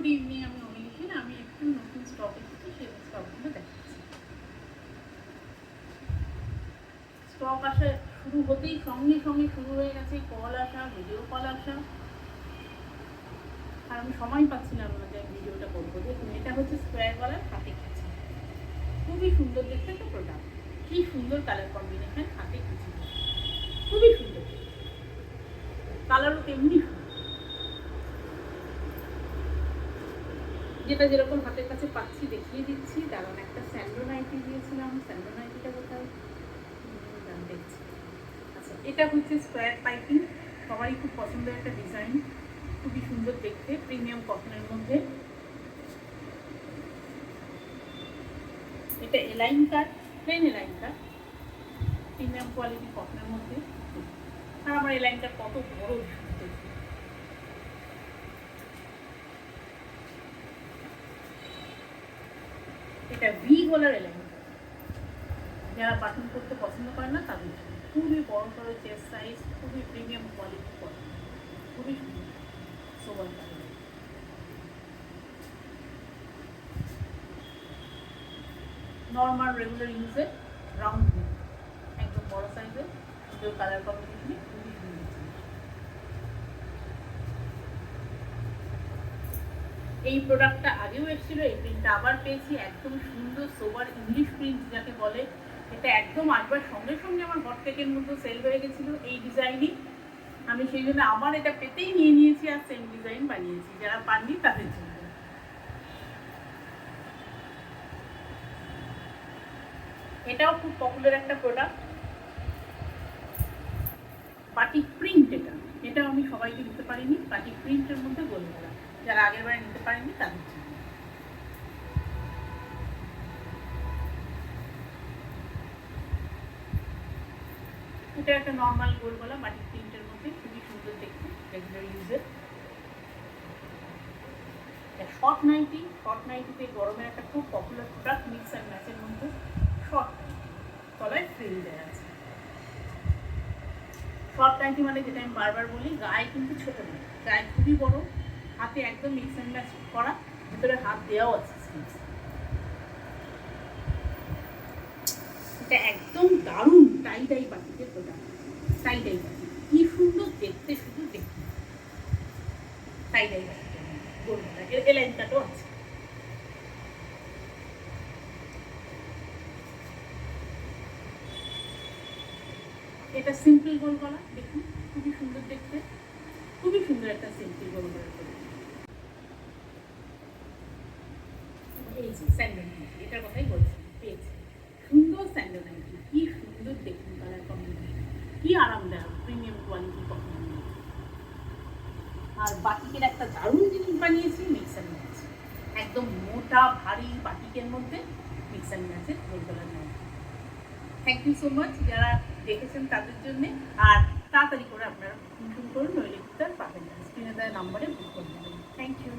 Good evening, আমি অমিলিশিন। আমি একটু নতুন স্টক এসেছি, সেই স্টকগুলো দেখাচ্ছি। স্টক আসা শুরু হতেই সঙ্গে সঙ্গে শুরু হয়ে গেছে কল আসা, ভিডিও কল আসা, আর আমি সময় পাচ্ছিলাম না যে ভিডিওটা করবো। দেখুন, এটা হচ্ছে স্কোয়ার গলার হাতে কুচি, খুবই সুন্দর দেখতে একটা প্রোডাক্ট। কি সুন্দর কালার কম্বিনেশন, হাতে কুচি, খুবই সুন্দর, কালারও তেমনি সুন্দর। যেটা যেরকম হাতের কাছে পাচ্ছি দেখিয়ে দিচ্ছি। দারুণ একটা স্যান্ডো নাইটি দিয়েছিলাম, স্যান্ডো নাইটিটা কোথায় দেখছি। আচ্ছা, এটা হচ্ছে স্কোয়ার পাইপিং, সবারই খুব পছন্দের একটা ডিজাইন, খুবই সুন্দর দেখতে, প্রিমিয়াম কটনের মধ্যে। এটা এলাইন কাট, প্লেন এলাইন কাট, প্রিমিয়াম কোয়ালিটি কটনের মধ্যে। আর আমার এলাইনটা কত বড় সুন্দর। এটা ভি গলার এলাইন, যারা বাটন করতে পছন্দ করে না তাদের জন্য। খুবই বড় বড় চেস্ট সাইজ, খুবই প্রিমিয়াম কোয়ালিটি কটন, খুবই সুন্দর সোবার কালার। নর্মাল রেগুলার ইউজের রাউন্ড নেক, একদম বড় সাইজের, সুন্দর কালার কম্বিনেশনে, খুবই সুন্দর। এই প্রোডাক্টটা আগেও এসেছিল, এই প্রিন্টটা আবার পেয়েছি, একদম সুন্দর সোবার ইংলিশ প্রিন্ট যাকে বলে। এটা একদম আসবার সঙ্গে সঙ্গে আমার হটকেকের মতো সেল হয়ে গেছিলো এই ডিজাইনই। আমি সেই জন্য আমার এটা পেতেই নিয়ে নিয়েছি, আর সেম ডিজাইন বানিয়েছি, যারা পাননি তাদের জন্য। এটাও খুব পপুলার একটা প্রোডাক্ট, বাটিক প্রিন্ট। এটাও আমি সবাইকে দিতে পারিনি, বাটিক প্রিন্টের মধ্যে গোলগলা, যারা আগের বারে নিতে পারেনি তাদের জন্য। এটা একটা নর্মাল গোলগলা বাটিক প্রিন্টের মধ্যে, খুবই সুন্দর দেখতে, রেগুলার ইউজের। শর্ট নাইটি, শর্ট নাইটিতে গরমের একটা খুব পপুলার প্রোডাক্ট, মিক্স অ্যান্ড ম্যাচের মধ্যে শর্ট নাইটি, তলায় ফ্রিল দেওয়া আছে। শর্ট নাইটি মানে যেটা আমি বারবার বলি, গায়ে কিন্তু ছোট নেই, গায়ে খুবই বড়, হাতে একদম মিক্স অ্যান্ড ম্যাচ করা, ভিতরে হাত দেওয়াও আছে। এটা একদম দারুণ টাই ডাই বাটিকের প্রোডাক্ট, টাই ডাই বাটি, কি সুন্দর দেখতে, শুধু দেখতে। টাই ডাই বাটি গোলগলা, এলাইন কাটও আছে। এটা সিম্পল গোলগলা, দেখুন খুবই সুন্দর দেখতে, খুবই সুন্দর একটা সিম্পল গোলগলা। এই যে স্যান্ডো নাইটি, এটার কথাই বলছি, পেয়েছি সুন্দর স্যান্ডো নাইটি, কি সুন্দর দেখুন কালার কম্বিনেশন, কি আরামদায়ক, প্রিমিয়াম কোয়ালিটি কটন। আর বাটিকের একটা দারুণ জিনিস বানিয়েছি, মিক্স অ্যান্ড ম্যাচ, একদম মোটা ভারী বাটিকের মধ্যে মিক্স অ্যান্ড ম্যাচের গোলগলার নাইটি। থ্যাংক ইউ সো মাচ যারা দেখেছেন তাদের জন্যে। আর তাড়াতাড়ি করে আপনারা ফোন করুন, নইলে কিন্তু আর পাবেন না, স্ক্রিনে দেওয়া নাম্বারে বুক করে দেবেন। Thank you.